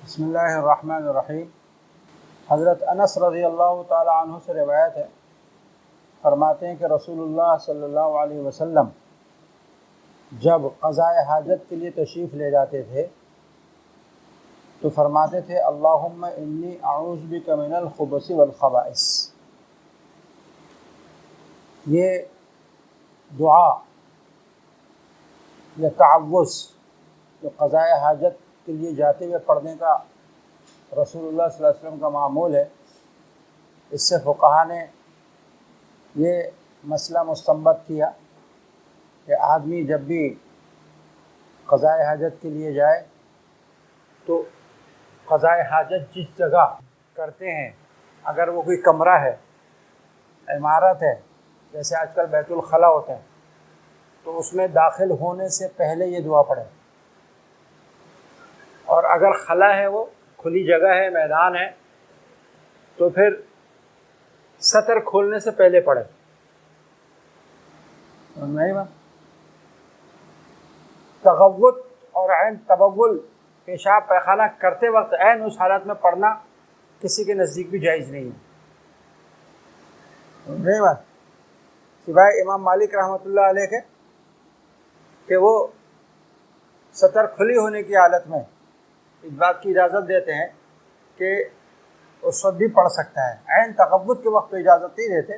بسم اللہ الرحمن الرحیم۔ حضرت انس رضی اللہ تعالی عنہ سے روایت ہے، فرماتے ہیں کہ رسول اللہ صلی اللہ علیہ وسلم جب قضاء حاجت کے لیے تشریف لے جاتے تھے تو فرماتے تھے اللہم انی اعوذ بک من الخبث والخبائث۔ یہ دعا یا تعوذ جو قضاء حاجت کے لیے جاتے ہوئے پڑھنے کا رسول اللہ صلی اللہ علیہ وسلم کا معمول ہے، اس سے فقہا نے یہ مسئلہ مستنبط کیا کہ آدمی جب بھی قضاء حاجت کے لیے جائے تو قضاء حاجت جس جگہ کرتے ہیں، اگر وہ کوئی کمرہ ہے، عمارت ہے، جیسے آج کل بیت الخلا ہوتے ہیں، تو اس میں داخل ہونے سے پہلے یہ دعا پڑھیں، اور اگر خلا ہے، وہ کھلی جگہ ہے، میدان ہے، تو پھر سطر کھولنے سے پہلے پڑھیں۔ نہیں بات تغوط اور عین تبول پیشاب پیخانہ کرتے وقت عین اس حالت میں پڑھنا کسی کے نزدیک بھی جائز نہیں ہے۔ نہیں بات سوائے امام مالک رحمۃ اللہ علیہ کے کہ وہ سطر کھلی ہونے کی حالت میں اس بات کی اجازت دیتے ہیں کہ اس وقت بھی پڑھ سکتا ہے۔ عین تغوط کے وقت تو اجازت نہیں دیتے،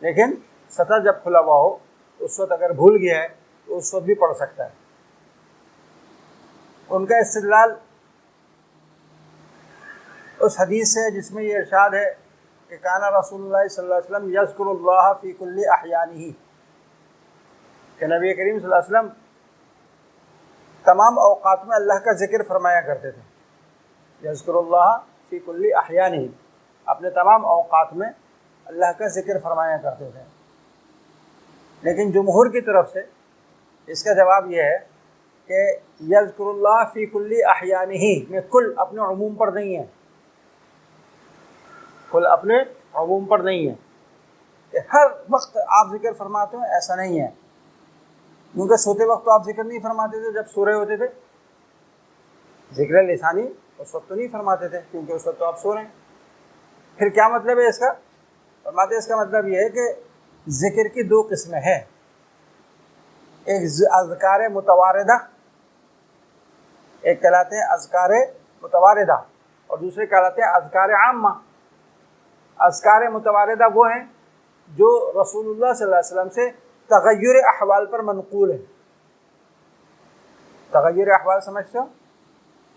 لیکن سطر جب کھلا ہوا ہو اس وقت اگر بھول گیا ہے تو اس وقت بھی پڑھ سکتا ہے۔ ان کا استدلال اس حدیث سے جس میں یہ ارشاد ہے کہ کان رسول اللہ صلی اللہ علیہ وسلم یذکر اللہ فی کل احیانہ، کہ نبی کریم صلی اللہ علیہ وسلم تمام اوقات میں اللہ کا ذکر فرمایا کرتے تھے۔ یذکر اللہ فی کل احیانہ، اپنے تمام اوقات میں اللہ کا ذکر فرمایا کرتے تھے۔ لیکن جمہور کی طرف سے اس کا جواب یہ ہے کہ یذکر اللہ فی کل احیانہ میں کل اپنے عموم پر نہیں ہے، کل اپنے عموم پر نہیں ہے کہ ہر وقت آپ ذکر فرماتے ہیں، ایسا نہیں ہے، کیونکہ سوتے وقت تو آپ ذکر نہیں فرماتے تھے، جب سو رہے ہوتے تھے ذکر لسانی اس وقت تو نہیں فرماتے تھے کیونکہ اس وقت تو آپ سو رہے ہیں۔ پھر کیا مطلب ہے اس کا؟ فرماتے ہیں اس کا مطلب یہ ہے کہ ذکر کی دو قسمیں ہیں، ایک اذکار متواردہ، ایک کہلاتے ہیں اذکار متواردہ، اور دوسرے کہلاتے ہیں اذکار عامہ۔ اذکار متواردہ وہ ہیں جو رسول اللہ صلی اللہ علیہ وسلم سے تغیر احوال پر منقول ہے۔ تغیر احوال سمجھتے ہو؟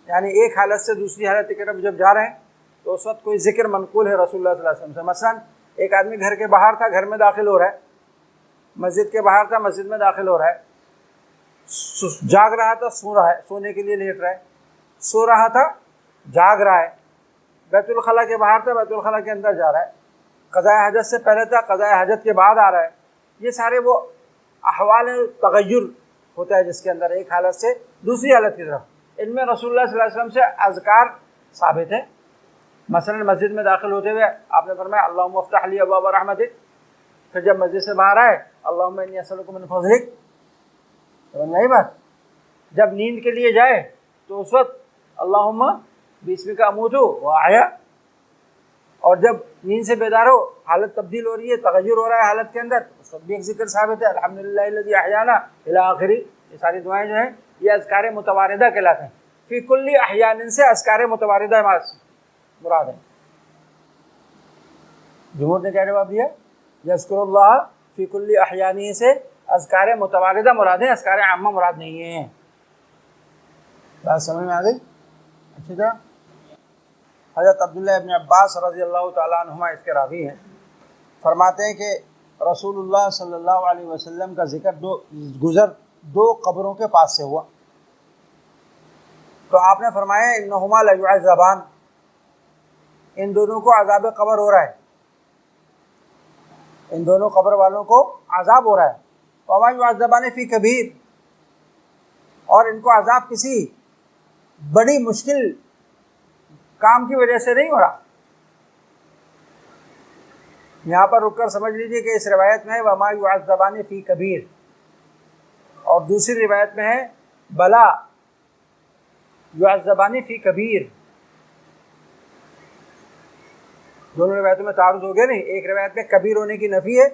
یعنی ایک حالت سے دوسری حالت کی طرف جب جا رہے ہیں تو اس وقت کوئی ذکر منقول ہے رسول اللہ صلی اللہ علیہ وسلم سے۔ مثلا ایک آدمی گھر کے باہر تھا، گھر میں داخل ہو رہا ہے، مسجد کے باہر تھا، مسجد میں داخل ہو رہا ہے، جاگ رہا تھا، سو رہا ہے، سونے کے لیے لیٹ رہا ہے، سو رہا تھا، جاگ رہا ہے، بیت الخلا کے باہر تھا، بیت الخلا کے اندر جا رہا ہے، قضاء حاجت سے پہلے تھا، قضاء حاجت کے بعد آ رہا ہے۔ یہ سارے وہ احوال تغیر ہوتا ہے جس کے اندر ایک حالت سے دوسری حالت کی طرف۔ ان میں رسول اللہ صلی اللہ علیہ وسلم سے اذکار ثابت ہیں۔ مثلا مسجد میں داخل ہوتے ہوئے آپ نے فرمایا اللہم افتح لی ابواب رحمتک، پھر جب مسجد سے باہر آئے اللہم انی اسألک من فضلک۔ نہیں بات جب نیند کے لیے جائے تو اس وقت اللہم باسمک اموت واحیا، اور جب نیند سے بیدار ہو، حالت تبدیل ہو رہی ہے، تغیر ہو رہا ہے حالت کے اندر، اس وقت بھی ایک ذکر ثابت ہے الحمدللہ الذی احیانا الی آخری۔ یہ ساری دعائیں جو ہیں یہ اذکار متواردہ کہلاتے ہیں۔ فی کل احیان سے اذکار متواردہ مراد ہے۔ جمہور نے کیا جواب دیا؟ یذکر اللہ فی کل احیانہ سے اذکار متواردہ مراد ہے، اذکار عامہ مراد نہیں ہے۔ بات سمجھ میں آ گئی؟ اچھی طرح حضرت عبداللہ ابن عباس رضی اللہ تعالیٰ عنہما اس کے راوی ہیں، فرماتے ہیں کہ رسول اللہ صلی اللہ علیہ وسلم کا ذکر دو قبروں کے پاس سے ہوا، تو آپ نے فرمایا انہما لیعذبان، ان دونوں کو عذاب قبر ہو رہا ہے، ان دونوں قبر والوں کو عذاب ہو رہا ہے۔ وما یعذبان فی کبیر، اور ان کو عذاب کسی بڑی مشکل کام کی وجہ سے نہیں ہو رہا۔ یہاں پر رک کر سمجھ لیجئے کہ اس روایت میں ہے وما یعذبان فی کبیر، اور دوسری روایت میں ہے بلا یعذبان فی کبیر، دونوں روایتوں میں تعارض ہو گیا نہیں، ایک روایت میں کبیر ہونے کی نفی ہے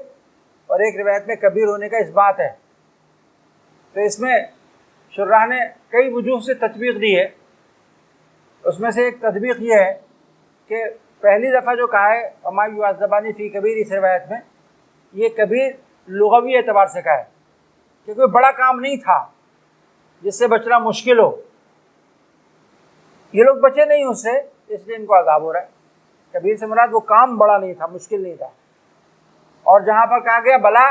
اور ایک روایت میں کبیر ہونے کا اثبات ہے۔ تو اس میں شراح نے کئی وجوہ سے تطبیق دی ہے، اس میں سے ایک تطبیق یہ ہے کہ پہلی دفعہ جو کہا ہے وما یعذبان فی کبیر، اس روایت میں یہ کبیر لغوی اعتبار سے کہا ہے کہ کوئی بڑا کام نہیں تھا جس سے بچنا مشکل ہو، یہ لوگ بچے نہیں اس سے، اس لیے ان کو عذاب ہو رہا ہے۔ کبیر سے مراد وہ کام بڑا نہیں تھا، مشکل نہیں تھا۔ اور جہاں پر کہا گیا بلا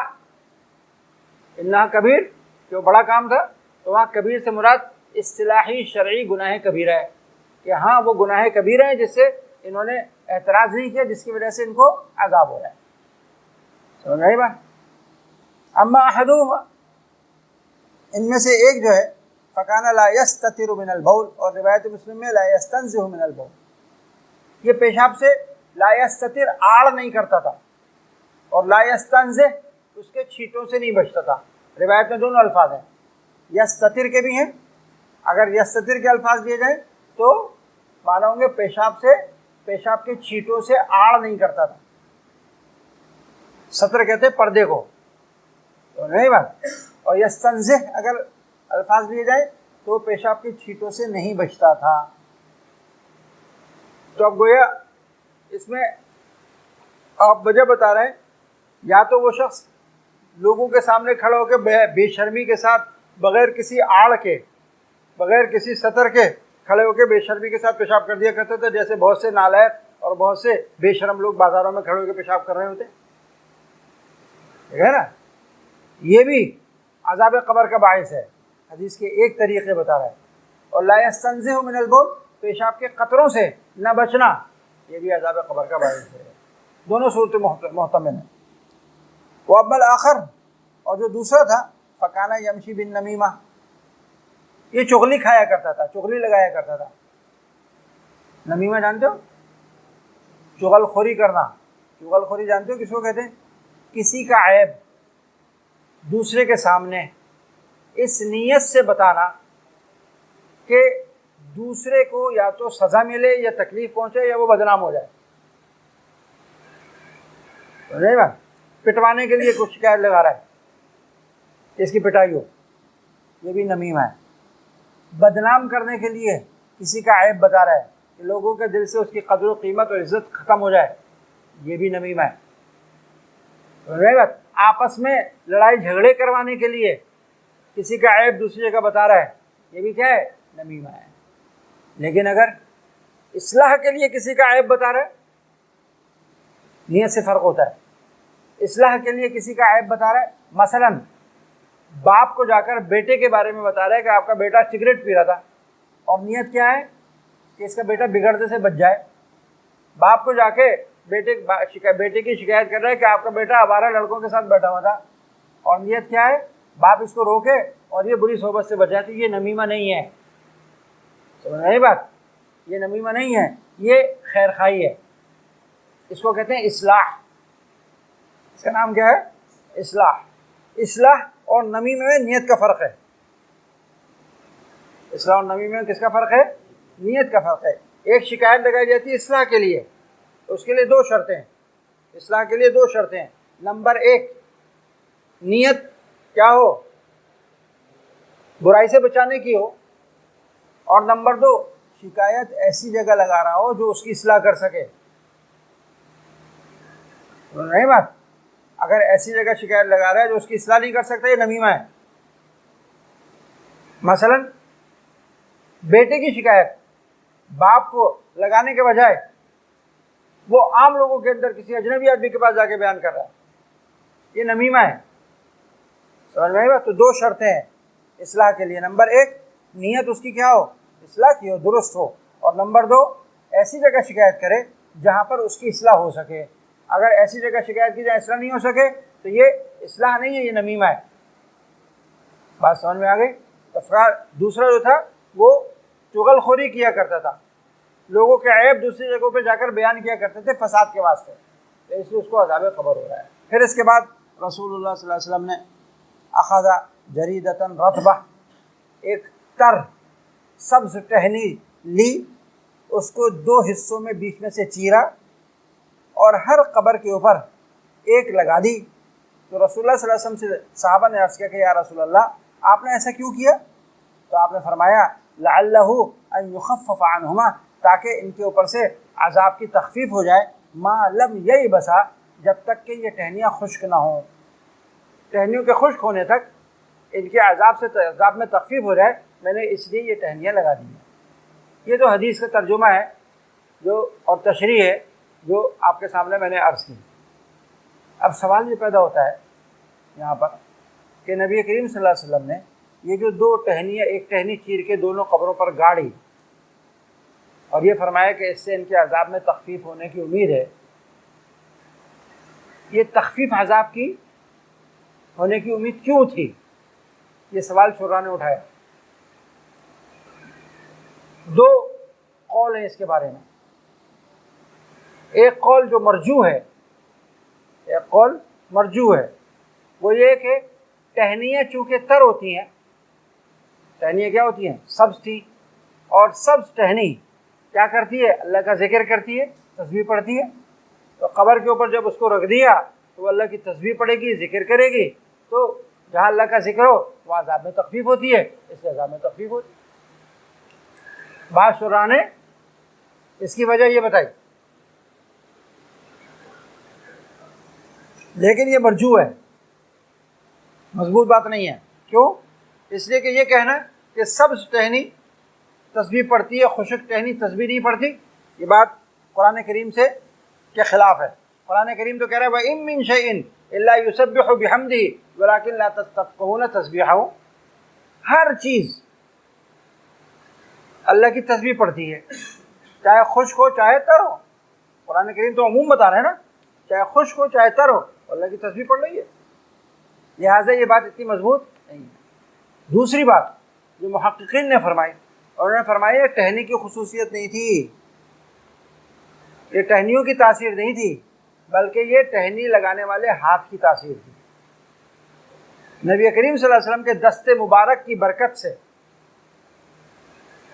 انہا کبیر، جو بڑا کام تھا، تو وہاں کبیر سے مراد اصطلاحی شرعی گناہ کبیرہ ہے کہ ہاں وہ گناہ کبیرہ ہیں جس سے انہوں نے اعتراض نہیں کیا، جس کی وجہ سے ان کو عذاب ہو رہا ہے۔ سمجھ رہی بات؟ اما احدہما، ان میں سے ایک جو ہے فکان لا یستتر من البول، اور روایت مسلم میں لا یستنزہ من البول، یہ پیشاب سے لا یستتر آڑ نہیں کرتا تھا، اور لا یستنزہ اس کے چھینٹوں سے نہیں بچتا تھا۔ روایت میں دونوں الفاظ ہیں، یستتر کے بھی ہیں، اگر یستتر کے الفاظ دیے جائیں تو مانا ہوں گے پیشاب سے، پیشاب کے چھینٹوں سے آڑ نہیں کرتا تھا۔ ستر کہتے ہیں پردے کو، تو نہیں بات، اور یستنزہ اگر الفاظ دیے جائیں تو پیشاب کے چھینٹوں سے نہیں بچتا تھا۔ تو اب گویا اس میں آپ وجہ بتا رہے ہیں، یا تو وہ شخص لوگوں کے سامنے کھڑا ہو کے بے شرمی کے ساتھ بغیر کسی آڑ کے، بغیر کسی ستر کے کھڑے ہو کے بے شرمی کے ساتھ پیشاب کر دیا کرتے تھے، جیسے بہت سے نالائق اور بہت سے بے شرم لوگ بازاروں میں کھڑے ہو کے پیشاب کر رہے ہوتے، ٹھیک ہے نا؟ یہ بھی عذاب قبر کا باعث ہے، حدیث کے ایک طریقے بتا رہا ہے۔ اور لا یستنزہ من البول، پیشاب کے قطروں سے نہ بچنا، یہ بھی عذاب قبر کا باعث ہے۔ دونوں صورتیں محتمل ہیں۔ وَأَمَّا الْآخَرُ، اور جو دوسرا تھا فَكَانَ يَمْشِي بِالنَّمِيمَةِ، یہ چغلی کھایا کرتا تھا، چغلی لگایا کرتا تھا۔ نمیمہ جانتے ہو؟ چغل خوری کرنا، چغل خوری جانتے ہو کس کو کہتے ہیں؟ کسی کا عیب دوسرے کے سامنے اس نیت سے بتانا کہ دوسرے کو یا تو سزا ملے یا تکلیف پہنچے یا وہ بدنام ہو جائے، نہیں بات؟ پٹوانے کے لیے کچھ شکایت لگا رہا ہے، اس کی پٹائی ہو، یہ بھی نمیمہ ہے۔ بدنام کرنے کے لیے کسی کا عیب بتا رہا ہے کہ لوگوں کے دل سے اس کی قدر و قیمت اور عزت ختم ہو جائے، یہ بھی نمیمہ ہے۔ آپس میں لڑائی جھگڑے کروانے کے لیے کسی کا عیب دوسری جگہ بتا رہا ہے، یہ بھی کیا ہے؟ نمیمہ ہے۔ لیکن اگر اصلاح کے لیے کسی کا عیب بتا رہا ہے، نیت سے فرق ہوتا ہے۔ اصلاح کے لیے کسی کا عیب بتا رہا ہے، مثلا باپ کو جا کر بیٹے کے بارے میں بتا رہا ہے کہ آپ کا بیٹا سگریٹ پی رہا تھا، اور نیت کیا ہے کہ اس کا بیٹا بگڑنے سے بچ جائے۔ باپ کو جا کے بیٹے کی شکایت کر رہا ہے کہ آپ کا بیٹا آوارہ لڑکوں کے ساتھ بیٹھا ہوا تھا، اور نیت کیا ہے؟ باپ اس کو روکے اور یہ بری صحبت سے بچ جائے۔ تو یہ نمیمہ نہیں ہے، سمجھ رہے بات؟ یہ نمیمہ نہیں ہے، یہ خیر خواہی ہے، اس کو کہتے ہیں اصلاح۔ اس کا نام کیا ہے؟ اصلاح۔ اصلاح اور نمیمہ میں نیت کا فرق ہے۔ اصلاح اور نمیمہ میں کس کا فرق ہے؟ نیت کا فرق ہے۔ ایک شکایت لگائی جاتی ہے اصلاح کے لیے، اس کے لیے دو شرطیں ہیں، اصلاح کے لیے دو شرطیں ہیں۔ نمبر ایک، نیت کیا ہو؟ برائی سے بچانے کی ہو، اور نمبر دو، شکایت ایسی جگہ لگا رہا ہو جو اس کی اصلاح کر سکے۔ نہیں بات؟ اگر ایسی جگہ شکایت لگا رہا ہے جو اس کی اصلاح نہیں کر سکتا، یہ نمیمہ ہے۔ مثلا بیٹے کی شکایت باپ کو لگانے کے بجائے وہ عام لوگوں کے اندر کسی اجنبی آدمی کے پاس جا کے بیان کر رہا ہے، یہ نمیمہ ہے۔ سمجھ میں آئی بات؟ تو دو شرطیں ہیں اصلاح کے لیے۔ نمبر ایک، نیت اس کی کیا ہو؟ اصلاح کی ہو، درست ہو، اور نمبر دو، ایسی جگہ شکایت کرے جہاں پر اس کی اصلاح ہو سکے۔ اگر ایسی جگہ شکایت کی جائے اصلاح نہیں ہو سکے تو یہ اصلاح نہیں ہے، یہ نمیمہ ہے۔ بات سمجھ میں آ گئی؟ دوسرا جو تھا وہ چغل خوری کیا کرتا تھا، لوگوں کے عیب دوسری جگہوں پہ جا کر بیان کیا کرتے تھے فساد کے واسطے، تو اس لیے اس کو عذاب قبر ہو رہا ہے۔ پھر اس کے بعد رسول اللہ صلی اللہ علیہ وسلم نے اخذ جریدۃ رطبہ، ایک تر سبز ٹہنی لی، اس کو دو حصوں میں بیچ میں سے چیرا، اور ہر قبر کے اوپر ایک لگا دی۔ تو رسول اللہ صلی اللہ علیہ وسلم سے صحابہ نے عرض کیا کہ یا رسول اللہ آپ نے ایسا کیوں کیا؟ تو آپ نے فرمایا لعلہ ان یخفف عنہما، تاکہ ان کے اوپر سے عذاب کی تخفیف ہو جائے، ما لم ییبسا، جب تک کہ یہ ٹہنیاں خشک نہ ہوں، ٹہنیوں کے خشک ہونے تک ان کے عذاب میں تخفیف ہو جائے، میں نے اس لیے یہ ٹہنیاں لگا دی ہیں۔ یہ تو حدیث کا ترجمہ ہے اور تشریح ہے جو آپ کے سامنے میں نے عرض کی۔ اب سوال یہ پیدا ہوتا ہے یہاں پر کہ نبی کریم صلی اللہ علیہ وسلم نے یہ جو دو ٹہنیاں، ایک ٹہنی چیر کے دونوں قبروں پر گاڑی اور یہ فرمایا کہ اس سے ان کے عذاب میں تخفیف ہونے کی امید ہے، یہ تخفیف عذاب کی ہونے کی امید کیوں تھی؟ یہ سوال شراح نے اٹھایا۔ دو قول ہیں اس کے بارے میں۔ ایک قول جو مرجوح ہے، ایک قول مرجوح ہے، وہ یہ کہ ٹہنیاں چونکہ تر ہوتی ہیں، ٹہنیاں کیا ہوتی ہیں؟ سبز تھی، اور سبز ٹہنی کیا کرتی ہے؟ اللہ کا ذکر کرتی ہے، تسبیح پڑھتی ہے۔ تو قبر کے اوپر جب اس کو رکھ دیا تو وہ اللہ کی تسبیح پڑھے گی، ذکر کرے گی، تو جہاں اللہ کا ذکر ہو وہ عذاب میں تخفیف ہوتی ہے، اس سے عذاب میں تخفیف ہوتی ہے۔ بعض شراح نے اس کی وجہ یہ بتائی، لیکن یہ مرجوح ہے، مضبوط بات نہیں ہے۔ کیوں؟ اس لیے کہ یہ کہنا کہ سبز ٹہنی تسبیح پڑھتی ہے، خشک ٹہنی تسبیح نہیں پڑھتی، یہ بات قرآن کریم سے کے خلاف ہے۔ قرآن کریم تو کہہ رہا ہے وَإِن مِّن شَيْءٍ إِلَّا يُسَبِّحُ بِحَمْدِهِ وَلَٰكِن لَّا تَفْقَهُونَ تَسْبِيحَهُ، ہر چیز اللہ کی تسبیح پڑھتی ہے، چاہے خشک ہو چاہے تر ہو۔ قرآن کریم تو عموم بتا رہے ہیں نا، چاہے خشک ہو چاہے تر ہو، اللہ کی تسبیح پڑھ رہی ہے، لہٰذا یہ بات اتنی مضبوط نہیں ہے۔ دوسری بات جو محققین نے فرمائی، اور انہوں نے فرمایا یہ ٹہنی کی خصوصیت نہیں تھی، یہ ٹہنیوں کی تاثیر نہیں تھی، بلکہ یہ ٹہنی لگانے والے ہاتھ کی تاثیر تھی۔ نبی کریم صلی اللہ علیہ وسلم کے دست مبارک کی برکت سے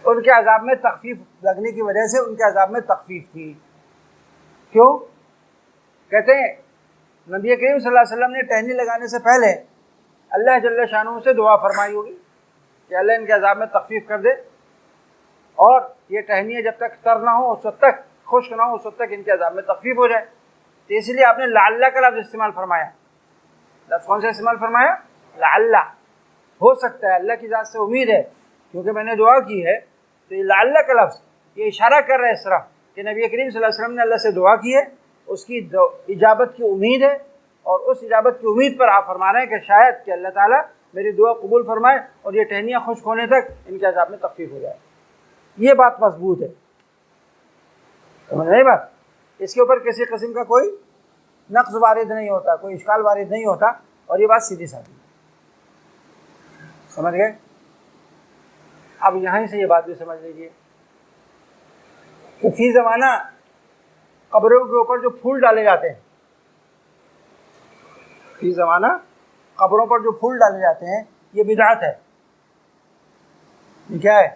ان کے عذاب میں تخفیف لگنے کی وجہ سے ان کے عذاب میں تخفیف تھی۔ کیوں؟ کہتے ہیں نبی کریم صلی اللہ علیہ وسلم نے ٹہنی لگانے سے پہلے اللہ جل شانہ سے دعا فرمائی ہوگی کہ اللہ ان کے عذاب میں تخفیف کر دے، اور یہ ٹہنیاں جب تک تر نہ ہو، اس وقت تک خشک نہ ہو، اس وقت تک ان کے عذاب میں تخفیف ہو جائے۔ تو اس لیے آپ نے لعلہ کا لفظ استعمال فرمایا۔ لفظ کون سے استعمال فرمایا؟ لعلہ، ہو سکتا ہے، اللہ کی ذات سے امید ہے کیونکہ میں نے دعا کی ہے، تو یہ لعلہ کا لفظ یہ اشارہ کر رہا ہے اس طرح کہ نبی کریم صلی اللہ علیہ وسلم نے اللہ سے دعا کی ہے، اس کی اجابت کی امید ہے، اور اس اجابت کی امید پر آپ فرما رہے ہیں کہ شاید کہ اللہ تعالیٰ میری دعا قبول فرمائے اور یہ ٹہنیاں خشک ہونے تک ان کے عذاب میں تخفیف ہو جائے۔ یہ بات مضبوط ہے، سمجھ رہے بات؟ اس کے اوپر کسی قسم کا کوئی نقص وارد نہیں ہوتا، کوئی اشکال وارد نہیں ہوتا، اور یہ بات سیدھی سادھی، سمجھ گئے؟ اب یہیں سے یہ بات بھی سمجھ لیجیے کہ فی زمانہ قبروں کے اوپر جو پھول ڈالے جاتے ہیں، فی زمانہ قبروں پر جو پھول ڈالے جاتے ہیں، یہ بدعت ہے۔ یہ کیا ہے؟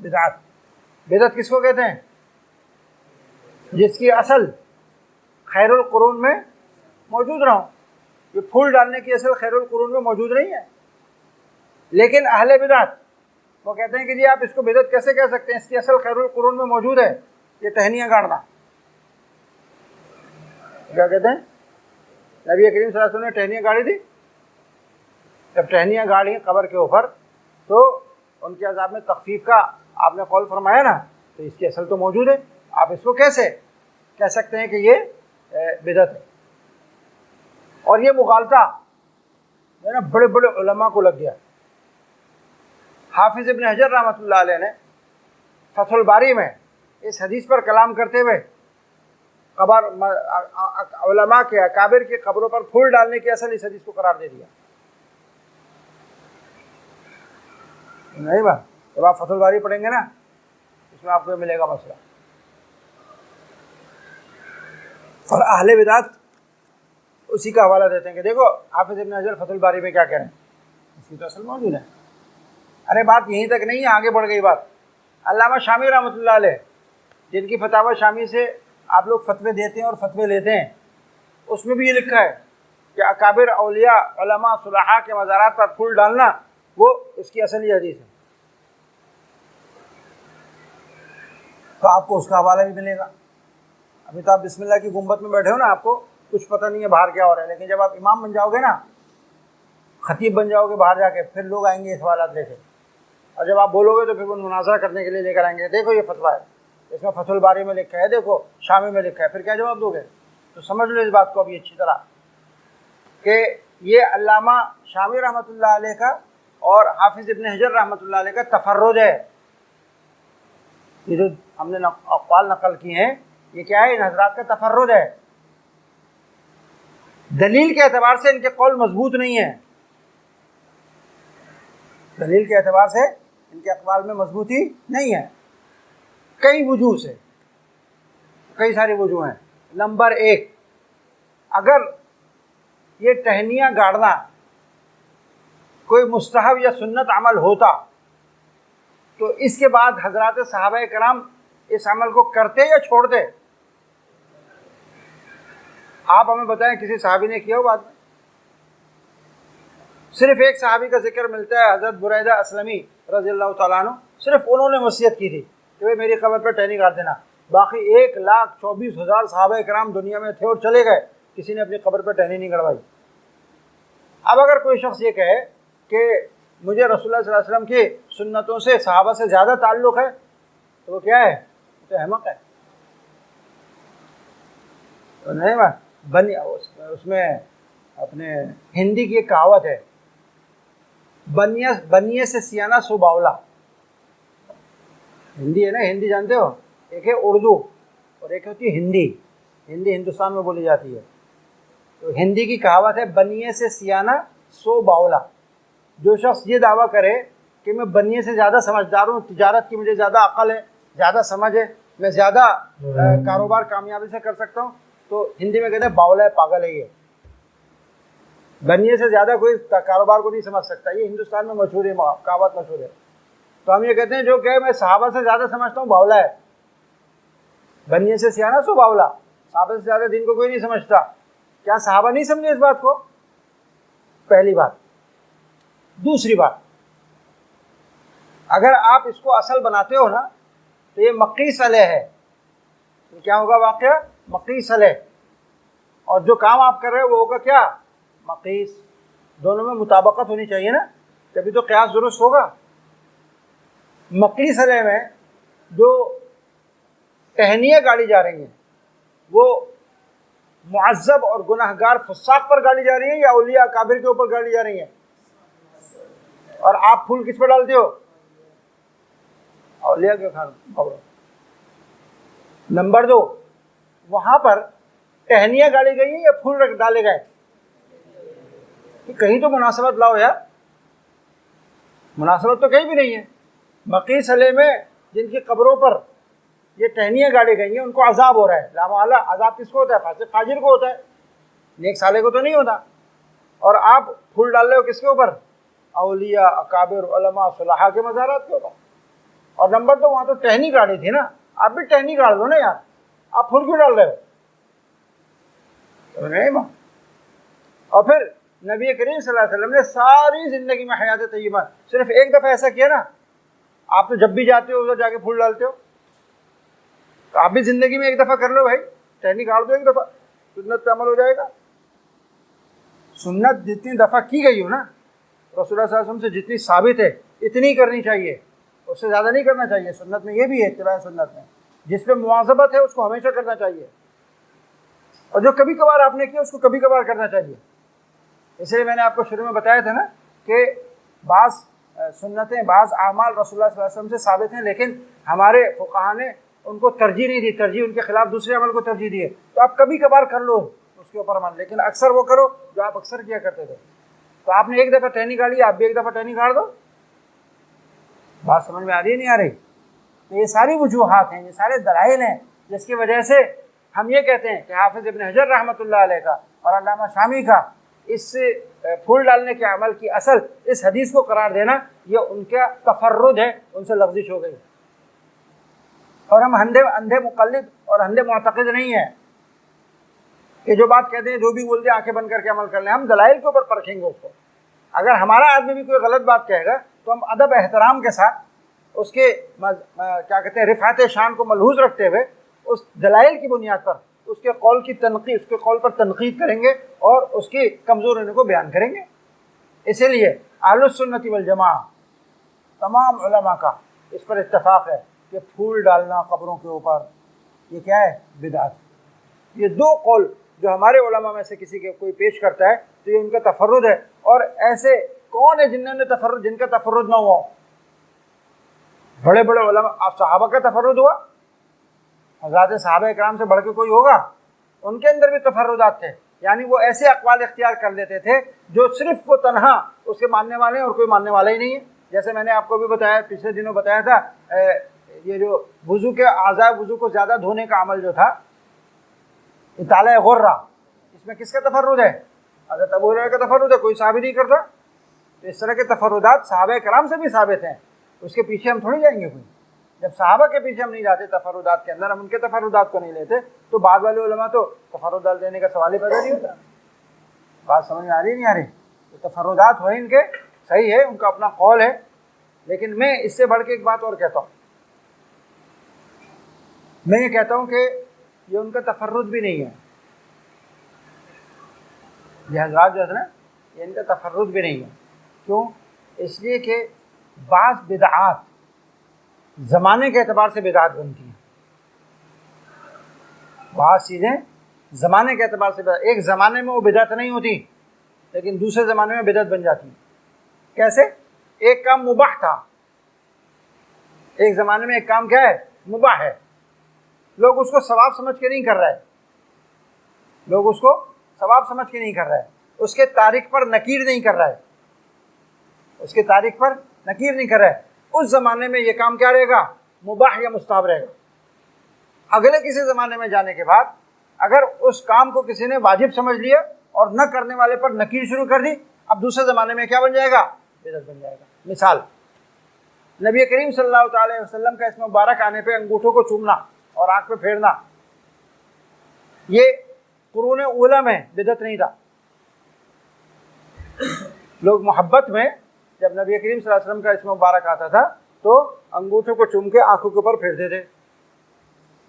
بدعت۔ بدعت کس کو کہتے ہیں؟ جس کی اصل خیر القرون میں موجود نہ ہو۔ یہ پھول ڈالنے کی اصل خیر القرون میں موجود نہیں ہے، لیکن اہل بدعت وہ کہتے ہیں کہ جی آپ اس کو بدعت کیسے کہہ سکتے ہیں، اس کی اصل خیر القرون میں موجود ہے، یہ ٹہنیاں گاڑنا۔ کیا کہتے ہیں؟ نبی کریم صلی اللہ علیہ وسلم نے ٹہنیاں گاڑی تھی، جب ٹہنیاں گاڑی قبر کے اوپر تو ان کے عذاب میں تخفیف کا آپ نے قول فرمایا نا، تو اس کی اصل تو موجود ہے، آپ اس کو کیسے کہہ سکتے ہیں کہ یہ بدعت ہے؟ اور یہ مغالطہ جو ہے نا بڑے بڑے علماء کو لگ گیا۔ حافظ ابن حجر رحمۃ اللہ علیہ نے فتح الباری میں اس حدیث پر کلام کرتے ہوئے قبر علماء کے اکابر کی قبروں پر پھول ڈالنے کی اصل اس حدیث کو قرار دے دیا۔ نہیں بات، جب آپ فتح الباری پڑھیں گے نا اس میں آپ کو ملے گا مسئلہ۔ اور اہل بدعت اسی کا حوالہ دیتے ہیں کہ دیکھو حافظ ابن حجر فتح الباری میں کیا کہہ رہے ہیں، اس کی تو اصل موجود ہے۔ ارے بات یہیں تک نہیں ہے، آگے بڑھ گئی بات۔ علامہ شامی رحمۃ اللہ علیہ، جن کی فتاوی شامی سے آپ لوگ فتوے دیتے ہیں اور فتوے لیتے ہیں، اس میں بھی یہ لکھا ہے کہ اکابر اولیاء علماء صلحاء کے مزارات پر پھول ڈالنا وہ اس کی اصل حدیث ہے، تو آپ کو اس کا حوالہ بھی ملے گا۔ ابھی تو آپ بسم اللہ کی گنبد میں بیٹھے ہو نا، آپ کو کچھ پتہ نہیں ہے باہر کیا ہو رہا ہے، لیکن جب آپ امام بن جاؤ گے نا، خطیب بن جاؤ گے باہر جا کے، پھر لوگ آئیں گے یہ سوالات لے کے، اور جب آپ بولو گے تو پھر وہ مناظرہ کرنے کے لیے لے کر آئیں گے، دیکھو یہ فتویٰ ہے، اس میں فتح الباری میں لکھا ہے، دیکھو شامی میں لکھا ہے، پھر کیا جواب دو گے؟ تو سمجھ لو اس بات کو ابھی اچھی طرح کہ یہ علامہ شامی رحمۃ اللہ علیہ کا اور حافظ ابن حجر رحمۃ اللہ علیہ کا تفرد ہے۔ یہ جو ہم نے اقوال نقل کی ہیں یہ کیا ہے؟ ان حضرات کا تفرد ہے، دلیل کے اعتبار سے ان کے قول مضبوط نہیں ہے، دلیل کے اعتبار سے ان کے اقوال میں مضبوطی نہیں ہے، کئی وجوہ سے، کئی ساری وجوہ ہیں۔ نمبر ایک، اگر یہ ٹہنیاں گاڑنا کوئی مستحب یا سنت عمل ہوتا تو اس کے بعد حضرات صحابہ کرام اس عمل کو کرتے یا چھوڑتے؟ آپ ہمیں بتائیں کسی صحابی نے کیا ہو بعد میں؟ صرف ایک صحابی کا ذکر ملتا ہے، حضرت بریدہ اسلمی رضی اللہ تعالیٰ عنہ، صرف انہوں نے وصیت کی تھی کہ بھئی میری قبر پہ ٹہنی گاڑ دینا، باقی 1,24,000 صحابہ کرام دنیا میں تھے اور چلے گئے، کسی نے اپنی قبر پہ ٹہنی نہیں گڑوائی۔ اب اگر کوئی شخص یہ کہے کہ مجھے رسول اللہ صلی اللہ علیہ وسلم کی سنتوں سے صحابہ سے زیادہ تعلق ہے تو وہ کیا ہے؟ تو احمق ہے، تو نہیں اس میں اپنے ہندی کی ایک کہاوت ہے، بنیے سے سیانہ سو باولا، ہندی ہے نا، ہندی جانتے ہو، ایک ہے اردو اور ایک ہوتی ہے ہندی، ہندی ہندوستان میں بولی جاتی ہے، تو ہندی کی کہاوت ہے بنیے سے سیانہ سو باولا۔ جو شخص یہ دعویٰ کرے کہ میں بنیے سے زیادہ سمجھدار ہوں، تجارت کی مجھے زیادہ عقل ہے، زیادہ سمجھ ہے، میں زیادہ کاروبار کامیابی سے کر سکتا ہوں، تو ہندی میں کہتے ہیں باولا ہے، پاگل ہے، یہ بنیے سے زیادہ کوئی کاروبار کو نہیں سمجھ سکتا، یہ ہندوستان میں مشہور ہے، کہاوت مشہور ہے۔ تو ہم یہ کہتے ہیں جو کہ میں صحابہ سے زیادہ سمجھتا ہوں باولا ہے، بنیے سے سیانہ سو باولا، صحابہ سے زیادہ دین کو کوئی نہیں سمجھتا۔ کیا صحابہ نہیں سمجھے اس بات کو؟ پہلی بات۔ دوسری بات، اگر آپ اس کو اصل بناتے ہو نا تو یہ مقی صلح ہے، یہ کیا ہوگا واقعہ؟ مقی صلح، اور جو کام آپ کر رہے ہو وہ ہوگا کیا؟ مقیس۔ دونوں میں مطابقت ہونی چاہیے نا، تبھی تو قیاس درست ہوگا۔ مقی صلح میں جو ٹہنیاں گاڑی جا رہی ہیں وہ معذب اور گناہگار فساق پر گاڑی جا رہی ہے یا اولیاء اکابر کے اوپر گاڑی جا رہی ہیں؟ اور آپ پھول کس پہ ڈالتے ہو؟ اولیاء کے خبروں۔ نمبر دو، وہاں پر ٹہنیاں گاڑی گئی ہیں یا پھول ڈالے گئے؟ کہ کہیں تو مناسبت لاؤ یار، مناسبت تو کہیں بھی نہیں ہے۔ مقی صلح میں جن کی قبروں پر یہ ٹہنیاں گاڑی گئی ہیں ان کو عذاب ہو رہا ہے، لامحالہ عذاب کس کو ہوتا ہے؟ فاسق فاجر کو ہوتا ہے، نیک صالح کو تو نہیں ہوتا۔ اور آپ پھول ڈال رہے ہو کس کے اوپر؟ اولیاء اکابر علماء صلحاء کے مزارات کے اوپر۔ اور نمبر دو، وہاں تو ٹہنی گاڑی تھی نا، آپ بھی ٹہنی گاڑ دو نا یار، آپ پھول کیوں ڈال رہے ہو؟ نہیں ماں۔ اور پھر نبی کریم صلی اللہ علیہ وسلم نے ساری زندگی میں حیات طیبہ صرف ایک دفعہ ایسا کیا نا، آپ تو جب بھی جاتے ہو ادھر جا کے پھول ڈالتے ہو، تو آپ بھی زندگی میں ایک دفعہ کر لو بھائی، ٹہنی گاڑ دو ایک دفعہ، سنت پہ عمل ہو جائے گا۔ سنت جتنی دفعہ کی گئی ہو نا، رسول اللہ صلی اللہ علیہ وسلم سے جتنی ثابت ہے اتنی کرنی چاہیے، اس سے زیادہ نہیں کرنا چاہیے۔ سنت میں یہ بھی ہے، اتباع سنت میں جس پہ مواظبت ہے اس کو ہمیشہ کرنا چاہیے، اور جو کبھی کبھار آپ نے کیا اس کو کبھی کبھار کرنا چاہیے۔ اس لیے میں نے آپ کو شروع میں بتایا تھا نا کہ بعض سنتیں، بعض اعمال رسول اللہ صلی اللہ علیہ وسلم سے ثابت ہیں لیکن ہمارے فقہا نے ان کو ترجیح نہیں دی، ترجیح ان کے خلاف دوسرے عمل کو ترجیح دی ہے، تو آپ کبھی کبھار کر لو اس کے اوپر عمل، لیکن اکثر وہ کرو جو آپ اکثر کیا کرتے تھے۔ تو آپ نے ایک دفعہ ٹہنی گاڑی، آپ بھی ایک دفعہ ٹہنی گاڑ دو۔ بات سمجھ میں آ رہی ہے نہیں آ رہی؟ تو یہ ساری وجوہات ہیں، یہ سارے دلائل ہیں جس کی وجہ سے ہم یہ کہتے ہیں کہ حافظ ابن حجر رحمۃ اللہ علیہ کا اور علامہ شامی کا اس پھول ڈالنے کے عمل کی اصل اس حدیث کو قرار دینا یہ ان کا تفرد ہے، ان سے لغزش ہو گئی۔ اور ہم اندھے مقلد اور اندھے معتقد نہیں ہیں کہ جو بات کہتے ہیں جو بھی بولتے ہیں آنکھیں بند کر کے عمل کر لیں. ہم دلائل کے اوپر پرکھیں گے اس کو. اگر ہمارا آدمی بھی کوئی غلط بات کہے گا تو ہم ادب احترام کے ساتھ اس کے کیا کہتے ہیں رفعت شان کو ملحوظ رکھتے ہوئے اس دلائل کی بنیاد پر اس کے قول کی تنقید، اس کے قول پر تنقید کریں گے اور اس کی کمزوریوں کو بیان کریں گے. اسی لیے اہل السنت والجماعہ تمام علماء کا اس پر اتفاق ہے کہ پھول ڈالنا قبروں کے اوپر یہ کیا ہے؟ بدعت. یہ دو قول جو ہمارے علماء میں سے کسی کے کوئی پیش کرتا ہے تو یہ ان کا تفرد ہے. اور ایسے کون ہے جن کا تفرد نہ ہوا؟ بڑے بڑے علماء. آپ صحابہ کا تفرد ہوا؟ حضرات صحابہ اکرام سے بڑھ کے کوئی ہوگا؟ ان کے اندر بھی تفردات تھے. یعنی وہ ایسے اقوال اختیار کر لیتے تھے جو صرف وہ تنہا اس کے ماننے والے ہیں اور کوئی ماننے والا ہی نہیں ہے. جیسے میں نے آپ کو بھی بتایا، پچھلے دنوں بتایا تھا، یہ جو وضو کے اعضاء وضو کو زیادہ دھونے کا عمل جو تھا اطالہ غرہ، اس میں کس کا تفرد ہے؟ حضرت ابو ہریرہ کا تفرد ہے، کوئی صحابی نہیں کرتا. تو اس طرح کے تفردات صحابہ کرام سے بھی ثابت ہیں، اس کے پیچھے ہم تھوڑی جائیں گے. کوئی جب صحابہ کے پیچھے ہم نہیں جاتے تفردات کے اندر، ہم ان کے تفردات کو نہیں لیتے، تو بعد والے علماء تو تفردات دینے کا سوال ہی پیدا نہیں ہوتا. بات سمجھ میں آ رہی نہیں آ رہی؟ تو تفردات ہوئے ان کے، صحیح ہے، ان کا اپنا قول ہے. لیکن میں اس سے بڑھ کے ایک بات اور کہتا ہوں. میں یہ کہتا ہوں کہ یہ ان کا تفرد بھی نہیں ہے. یہ حضرات جو ہے نا، یہ ان کا تفرد بھی نہیں ہے. کیوں؟ اس لیے کہ بعض بدعات زمانے کے اعتبار سے بدعات بنتی ہیں. بعض چیزیں زمانے کے اعتبار سے بدعات، ایک زمانے میں وہ بدعت نہیں ہوتی لیکن دوسرے زمانے میں بدعت بن جاتی. کیسے؟ ایک کام مباح تھا، ایک زمانے میں ایک کام کیا ہے؟ مباح ہے. لوگ اس کو ثواب سمجھ کے نہیں کر رہے، لوگ اس کو ثواب سمجھ کے نہیں کر رہے، اس کے تاریخ پر نکیر نہیں کر رہے، اس کے تاریخ پر نکیر نہیں کر رہے. اس زمانے میں یہ کام کیا رہے گا؟ مباح یا مستحب رہے گا. اگلے کسی زمانے میں جانے کے بعد اگر اس کام کو کسی نے واجب سمجھ لیا اور نہ کرنے والے پر نکیر شروع کر دی، اب دوسرے زمانے میں کیا بن جائے گا؟ بدعت بن جائے گا. مثال، نبی کریم صلی اللہ تعالی وسلم کا اسم مبارک آنے پہ انگوٹھوں کو چومنا اور آنکھ پہ پھیرنا، یہ قرون اولیٰ میں بدعت نہیں تھا. لوگ محبت میں جب نبی کریم صلی اللہ علیہ وسلم کا اسم مبارک آتا تھا تو انگوٹھوں کو چوم کے آنکھوں کے اوپر پھیرتے تھے.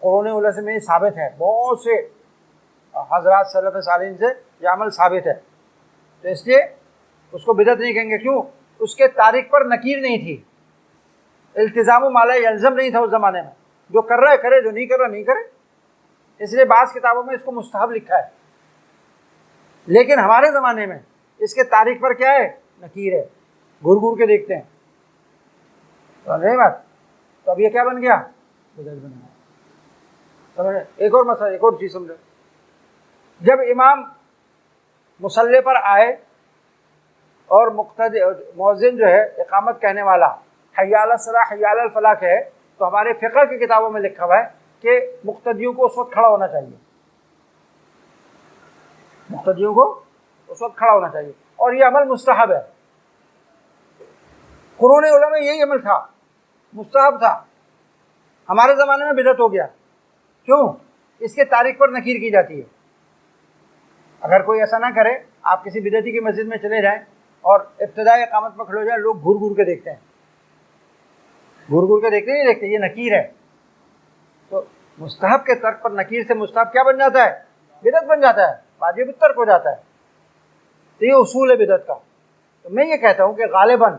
قرون اولیٰ سے میں یہ ثابت ہے، بہت سے حضرات سلف صالحین سے یہ عمل ثابت ہے. تو اس لیے اس کو بدعت نہیں کہیں گے. کیوں؟ اس کے تاریخ پر نکیر نہیں تھی، التزام و مالا یلزم نہیں تھا اس زمانے میں. جو کر رہا ہے کرے، جو نہیں کر رہا نہیں کرے. اس لیے بعض کتابوں میں اس کو مستحب لکھا ہے، لیکن ہمارے زمانے میں اس کے تاریخ پر کیا ہے؟ نکیر ہے. گھور گھور کے دیکھتے ہیں. سمجھ بات؟ تو اب یہ کیا بن گیا؟ بدعت بن گیا. سمجھ؟ ایک اور مسئلہ، ایک اور چیز سمجھو. جب امام مصلی پر آئے اور مؤذن جو ہے اقامت کہنے والا حی علی الصلاۃ حی علی الفلاح ہے، تو ہمارے فقہ کی کتابوں میں لکھا ہوا ہے کہ مقتدیوں کو اس وقت کھڑا ہونا چاہیے. مقتدیوں کو اس وقت کھڑا ہونا چاہیے، اور یہ عمل مستحب ہے. قرون اولیٰ میں یہی عمل تھا، مستحب تھا. ہمارے زمانے میں بدعت ہو گیا. کیوں؟ اس کے تاریخ پر نکیر کی جاتی ہے. اگر کوئی ایسا نہ کرے، آپ کسی بدعتی کی مسجد میں چلے جائیں اور ابتدائی اقامت پر کھڑے ہو جائیں، لوگ گھور گھور کے دیکھتے ہیں. گھور گھور کے دیکھتے نہیں دیکھتے، یہ نکیر ہے. تو مستحب کے ترک پر نکیر سے مستحب کیا بن جاتا ہے؟ بدعت بن جاتا ہے، واجب الترک ہو جاتا ہے. تو یہ اصول ہے بدعت کا. تو میں یہ کہتا ہوں کہ غالباً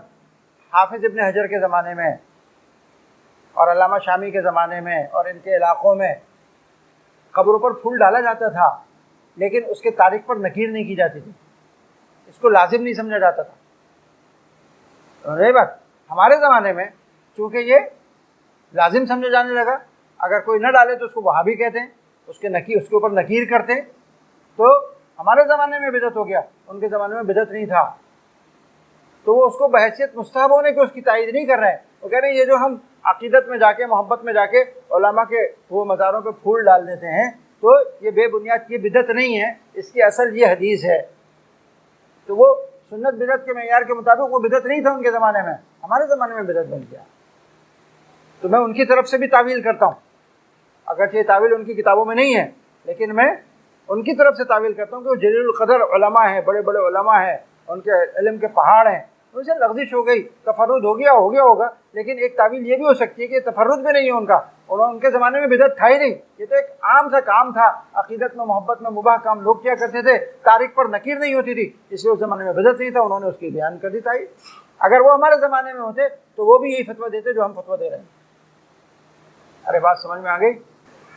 حافظ ابن حجر کے زمانے میں اور علامہ شامی کے زمانے میں اور ان کے علاقوں میں قبروں پر پھول ڈالا جاتا تھا، لیکن اس کے تاریخ پر نکیر نہیں کی جاتی تھی. اس کو لازم نہیں سمجھا جاتا تھا. رہی بات، ہمارے زمانے میں چونکہ یہ لازم سمجھا جانے لگا، اگر کوئی نہ ڈالے تو اس کو وہابی کہتے ہیں، اس کے اوپر نکیر کرتے ہیں. تو ہمارے زمانے میں بدعت ہو گیا، ان کے زمانے میں بدعت نہیں تھا. تو وہ اس کو بحیثیت مستحب ہونے کی اس کی تائید نہیں کر رہے ہیں. وہ کہہ رہے ہیں یہ جو ہم عقیدت میں جا کے، محبت میں جا کے علماء کے وہ مزاروں پہ پھول ڈال دیتے ہیں، تو یہ بے بنیاد کی بدعت نہیں ہے، اس کی اصل یہ حدیث ہے. تو وہ سنت بدعت کے معیار کے مطابق وہ بدعت نہیں تھا ان کے زمانے میں، ہمارے زمانے میں بدعت بن گیا. تو میں ان کی طرف سے بھی تعویل کرتا ہوں اگرچہ یہ تعویل ان کی کتابوں میں نہیں ہے، لیکن میں ان کی طرف سے تعویل کرتا ہوں کہ وہ جلیل القدر علماء ہیں، بڑے بڑے علماء ہیں، ان کے علم کے پہاڑ ہیں، ان سے لغزش ہو گئی، تفرد ہو گیا ہوگا، لیکن ایک تعویل یہ بھی ہو سکتی ہے کہ تفرد بھی نہیں ہے ان کے زمانے میں بدعت تھا ہی نہیں، یہ تو ایک عام سا کام تھا، عقیدت میں محبت میں مباح کام لوگ کیا کرتے تھے، تاریخ پر نکیر نہیں ہوتی تھی، اس لیے اس زمانے میں بدعت نہیں تھا، انہوں نے اس کی بیان کر دی تھا۔ اگر وہ ہمارے زمانے میں ہوتے تو وہ بھی یہی فتویٰ دیتے جو ہم فتویٰ دے رہے ہیں۔ ارے بات سمجھ میں آ گئی؟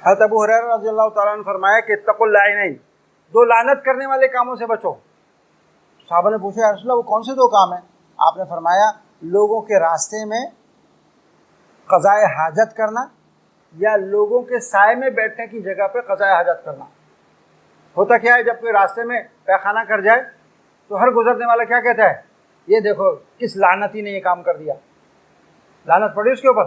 حضرت ابو ہریرہ رضی اللہ تعالیٰ عنہ نے فرمایا کہ اتقوا اللاعنین، دو لعنت کرنے والے کاموں سے بچو۔ صحابہ نے پوچھا یا رسول اللہ وہ کون سے دو کام ہیں؟ آپ نے فرمایا لوگوں کے راستے میں قضاء حاجت کرنا یا لوگوں کے سائے میں بیٹھنے کی جگہ پہ قضاء حاجت کرنا۔ ہوتا کیا ہے، جب کوئی راستے میں پیخانہ کر جائے تو ہر گزرنے والا کیا کہتا ہے، یہ دیکھو کس لعنتی نے یہ کام کر دیا، لعنت پڑی اس کے اوپر۔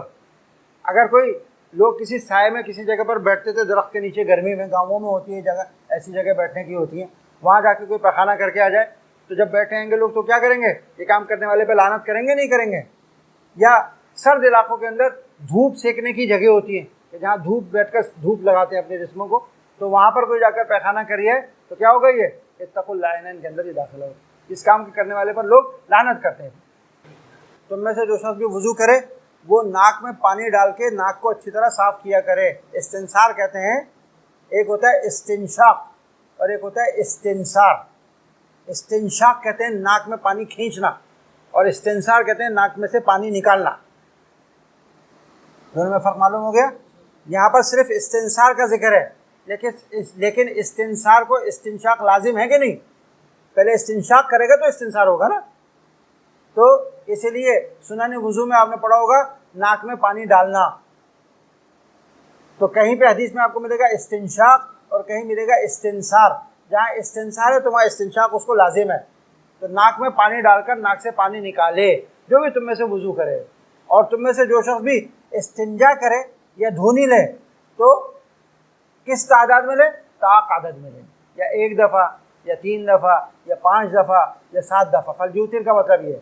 اگر کوئی لوگ کسی سائے میں کسی جگہ پر بیٹھتے تھے، درخت کے نیچے، گرمی میں، گاؤں میں ہوتی ہے جگہ، ایسی جگہ بیٹھنے کی ہوتی ہیں، وہاں جا کے کوئی پیخانہ کر کے آ جائے تو جب بیٹھے ہیں گے لوگ تو کیا کریں گے، یہ کام کرنے والے پہ لعنت کریں گے نہیں کریں گے؟ یا سرد علاقوں کے اندر دھوپ سیکنے کی جگہ ہوتی ہے کہ جہاں دھوپ بیٹھ کر دھوپ لگاتے ہیں اپنے جسموں کو، تو وہاں پر کوئی جا کر پیخانہ کریے تو کیا ہوگا، یہ اتقوا اللاعنین کے اندر ہی داخل ہوگا۔ اس کام کے کرنے والے پر لوگ لعنت کرتے ہیں۔ تم میں سے جو شخص بھی وضو کرے وہ ناک میں پانی ڈال کے ناک کو اچھی طرح صاف کیا کرے۔ استنثار کہتے ہیں، ایک ہوتا ہے استنشاق اور ایک ہوتا ہے استنثار۔ استنشاق کہتے ہیں ناک میں پانی کھینچنا، اور استنثار کہتے ہیں ناک میں سے پانی نکالنا۔ دونوں میں فرق معلوم ہو گیا؟ یہاں پر صرف استنثار کا ذکر ہے، لیکن استنثار کو استنشاق لازم ہے کہ نہیں؟ پہلے استنشاق کرے گا تو استنثار ہوگا نا، تو اسی لیے سنن وضو میں آپ نے پڑھا ہوگا ناک میں پانی ڈالنا، تو کہیں پہ حدیث میں آپ کو ملے گا استنشاق اور کہیں ملے گا استنثار۔ جہاں استنثار ہے تو وہاں استنشاق اس کو لازم ہے، تو ناک میں پانی ڈال کر ناک سے پانی نکالے جو بھی تم میں سے وضو کرے۔ اور تم میں سے جو شخص بھی استنجا کرے یا دھونی لے تو کس تعداد میں لے؟ طاق عدد میں لے، یا ایک دفعہ یا 3 دفعہ یا 5 دفعہ یا 7 دفعہ۔ فلیوتر کا مطلب یہ ہے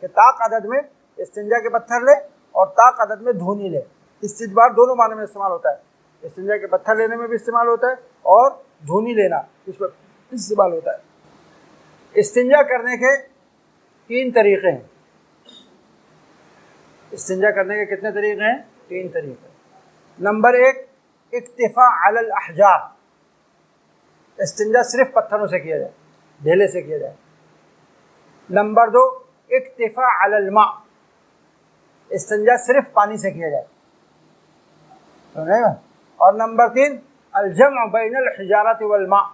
کہ طاق عدد میں استنجا کے پتھر لے اور طاق عدد میں دھونی لے۔ استجبار دونوں معنی میں استعمال ہوتا ہے، استنجا کے پتھر لینے میں بھی استعمال ہوتا ہے اور دھونی لینا اس پر استعمال ہوتا ہے۔ استنجا کرنے کے 3 طریقے ہیں۔ استنجا کرنے کے کتنے طریقے ہیں؟ 3 طریقے۔ نمبر 1 اکتفاء علی الاحجار، استنجا صرف پتھروں سے کیا جائے، ڈھیلے سے کیا جائے۔ نمبر 2 اکتفاء علی الماء، استنجا صرف پانی سے کیا جائے، سمجھے گا؟ اور نمبر 3 الجمع بین الحجارۃ والماء،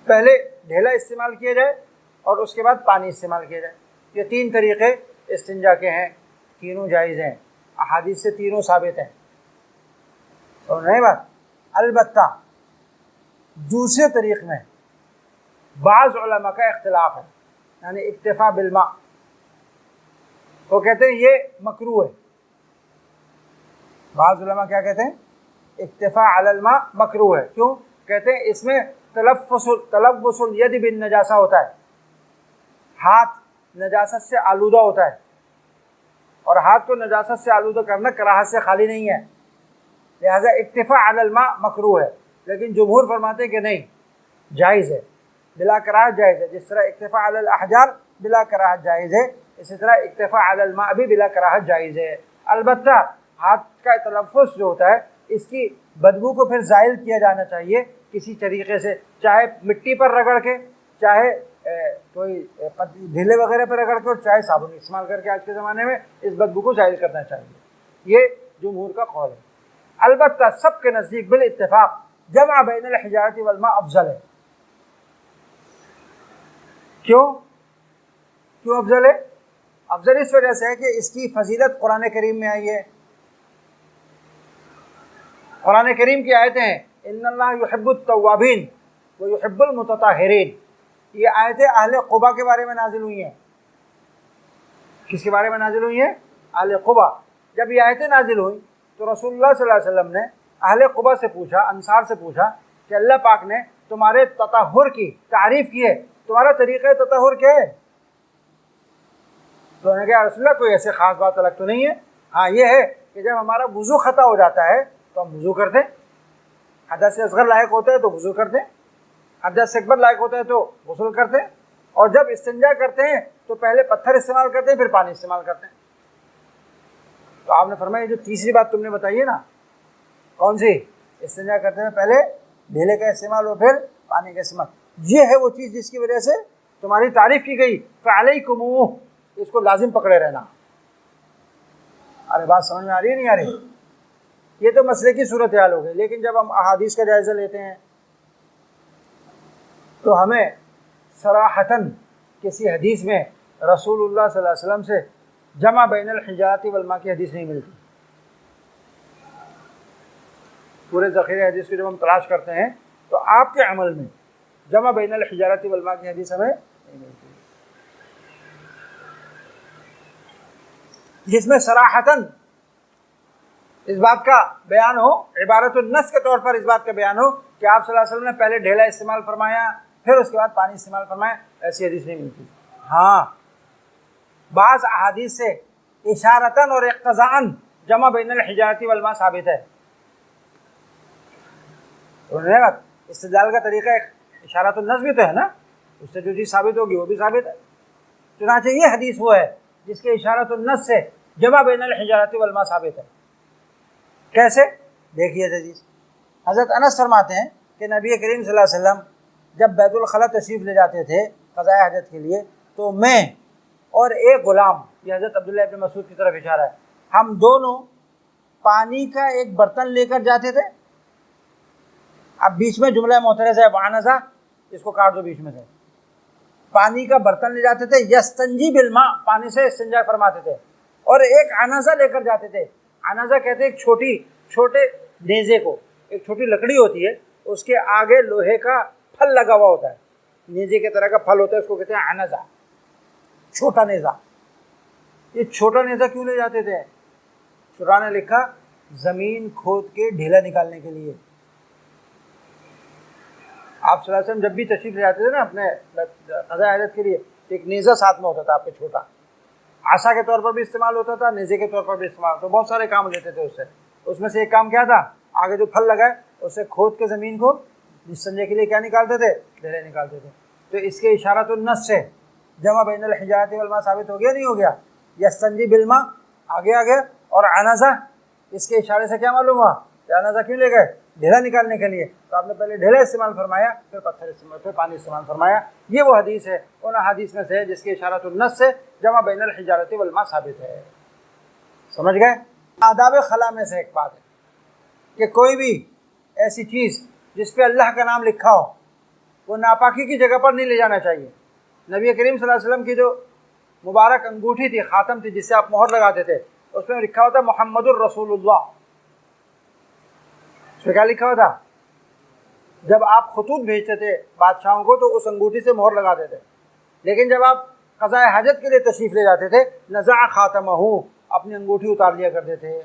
پہلے ڈھیلا استعمال کیا جائے اور اس کے بعد پانی استعمال کیا جائے۔ یہ 3 طریقے استنجا کے ہیں، تینوں جائز ہیں، احادیث سے تینوں ثابت ہیں، سمجھے بات؟ البتہ دوسرے طریق میں بعض علماء کا اختلاف ہے، یعنی اکتفاء بالماء، وہ کہتے ہیں یہ مکروہ ہے۔ بعض علماء کیا کہتے ہیں؟ اکتفاء علی الماء مکروہ ہے۔ کیوں؟ کہتے ہیں اس میں تلوث الید بالنجاسہ ہوتا ہے، ہاتھ نجاست سے آلودہ ہوتا ہے، اور ہاتھ کو نجاست سے آلودہ کرنا کراہت سے خالی نہیں ہے، لہذا اکتفاء علی الماء مکروہ ہے۔ لیکن جمہور فرماتے ہیں کہ نہیں، جائز ہے، بلا کراہت جائز ہے۔ جس طرح اکتفاء علی الاحجار بلا کراہت جائز ہے، اسی طرح اکتفاء علی الماء بھی بلا کراہت جائز ہے۔ البتہ ہاتھ کا تلفظ جو ہوتا ہے اس کی بدبو کو پھر زائل کیا جانا چاہیے کسی طریقے سے، چاہے مٹی پر رگڑ کے، چاہے کوئی ڈھیلے وغیرہ پر رگڑ کے، اور چاہے صابن استعمال کر کے آج کے زمانے میں اس بدبو کو زائل کرنا چاہیے۔ یہ جمہور کا قول ہے۔ البتہ سب کے نزدیک بالاتفاق جمع بین الحجارۃ والماء افضل ہے۔ کیوں افضل ہے؟ افضل اس وجہ سے ہے کہ اس کی فضیلت قرآن کریم میں آئی ہے۔ قرآن کریم کی آیتیں ہیں ان اللہ یحب التوابین ویحب المتطہرین، یہ آیتیں اہل قبا کے بارے میں نازل ہوئی ہیں۔ کس کے بارے میں نازل ہوئی ہیں؟ اہل قبا۔ جب یہ آیتیں نازل ہوئی تو رسول اللہ صلی اللہ علیہ وسلم نے اہل قبا سے پوچھا، انصار سے پوچھا کہ اللہ پاک نے تمہارے تطہر کی تعریف کی ہے، تمہارا طریقہ تطہر کیا ہے؟ تو انہوں نے کہا رسول اللہ کوئی ایسے خاص بات الگ تو نہیں ہے، ہاں یہ ہے کہ جب ہمارا وضو خطا ہو جاتا ہے تو ہم وضو کرتے، حدث اصغر لاحق ہوتا ہے تو وضو کرتے، حدث اکبر لاحق ہوتا ہے تو غسل کرتے، اور جب استنجا کرتے ہیں تو پہلے پتھر استعمال کرتے ہیں پھر پانی استعمال کرتے ہیں۔ تو آپ نے فرمایا جو تیسری بات تم نے بتائی ہے نا، کون سی؟ استنجا کرتے ہیں پہلے ڈھیلے کا استعمال اور پھر پانی کا استعمال، یہ ہے وہ چیز جس کی وجہ سے تمہاری تعریف کی گئی، فعلیکم، اس کو لازم پکڑے رہنا۔ ارے بات سمجھ میں آ رہی ہے نہیں آ رہی؟ یہ تو مسئلے کی صورتحال ہو گئی، لیکن جب ہم احادیث کا جائزہ لیتے ہیں تو ہمیں صراحتاً کسی حدیث میں رسول اللہ صلی اللہ علیہ وسلم سے جمع بین الحجارۃ والماء کی حدیث نہیں ملتی۔ پورے ذخیرے حدیث کو جب ہم تلاش کرتے ہیں تو آپ کے عمل میں جمع بین الحجارۃ والماء کی حدیث ہمیں نہیں ملتی، جس میں صراحتاً اس بات کا بیان ہو، عبارت النص کے طور پر اس بات کا بیان ہو کہ آپ صلی اللہ علیہ وسلم نے پہلے ڈھیلا استعمال فرمایا پھر اس کے بعد پانی استعمال فرمایا، ایسی حدیث نہیں ملتی۔ ہاں، بعض احادیث سے اشارتاً اور اقتضاءً جمع بین الحجارۃ والماء ثابت ہے۔ استدلال کا طریقہ اشارۃ النص بھی تو ہے نا، اس سے جو چیز ثابت ہوگی وہ بھی ثابت ہے۔ چنانچہ یہ حدیث وہ ہے جس کے اشارۃ النص سے جمع بین الحجارۃ والماء ثابت ہے۔ کیسے؟ دیکھیے حدیث، حضرت انس فرماتے ہیں کہ نبی کریم صلی اللہ علیہ وسلم جب بیت الخلاء تشریف لے جاتے تھے قضاء حاجت کے لیے تو میں اور ایک غلام، یہ حضرت عبداللہ ابن مسعود کی طرف اشارہ ہے، ہم دونوں پانی کا ایک برتن لے کر جاتے تھے۔ اب بیچ میں جملہ معترض ہے، وعنزہ، اس کو کاٹ دو بیچ میں سے، پانی کا برتن لے جاتے تھے، یستنجی بالماء، پانی سے استنجا فرماتے تھے، اور ایک عنزہ لے کر جاتے تھے۔ عنزہ کہتے ہیں ایک چھوٹے نیزے کو، ایک چھوٹی لکڑی ہوتی ہے، اس کے آگے لوہے کا پھل لگا ہوا ہوتا ہے، نیزے کے طرح کا پھل ہوتا ہے، اس کو کہتے ہیں عنزہ، چھوٹا نیزہ۔ یہ چھوٹا نیزہ کیوں لے جاتے تھے؟ شراح نے لکھا زمین کھود کے ڈھیلا نکالنے کے لیے۔ آپ صلی اللہ علیہ وسلم جب بھی تشریف لے جاتے تھے نا اپنے قضاء حاجت کے لیے، ایک نیزہ ساتھ میں ہوتا تھا آپ کے، چھوٹا، عصا کے طور پر بھی استعمال ہوتا تھا، نیزے کے طور پر بھی استعمال ہوتا تھا، بہت سارے کام لیتے تھے اس سے۔ اس میں سے ایک کام کیا تھا؟ آگے جو پھل لگا ہے اس سے کھود کے زمین کو استنجے کے لیے کیا نکالتے تھے؟ ڈھیلے نکالتے تھے۔ تو اس کے اشارۃ النص سے جمع بین الحجارۃ والماء ثابت ہو گیا نہیں ہو گیا؟ یستنجی بالماء آگے آگے، اور عنزہ اس کے اشارے سے کیا معلوم ہوا کہ عنزہ کیوں لے گئے؟ ڈھیلا نکالنے کے لیے۔ تو آپ نے پہلے ڈھیلا استعمال فرمایا پھر پتھر استعمال، پھر پانی استعمال فرمایا۔ یہ وہ حدیث ہے ان حدیث میں سے جس کے اشارۃ النص سے جمع بین الحجارۃ والماء ثابت ہے۔ سمجھ گئے؟ آداب خلا میں سے ایک بات ہے کہ کوئی بھی ایسی چیز جس پہ اللہ کا نام لکھا ہو وہ ناپاکی کی جگہ پر نہیں لے جانا چاہیے۔ نبی کریم صلی اللہ علیہ وسلم کی جو مبارک انگوٹھی تھی، خاتم تھی، جس سے آپ مہر لگاتے تھے، اس میں لکھا ہوتا محمد الرسول اللہ۔ اس میں کیا لکھا ہوا تھا؟ جب آپ خطوط بھیجتے تھے بادشاہوں کو تو اس انگوٹھی سے مہر لگاتے تھے، لیکن جب آپ قضاء حاجت کے لیے تشریف لے جاتے تھے نزع خاتمہ، اپنی انگوٹھی اتار لیا کرتے تھے۔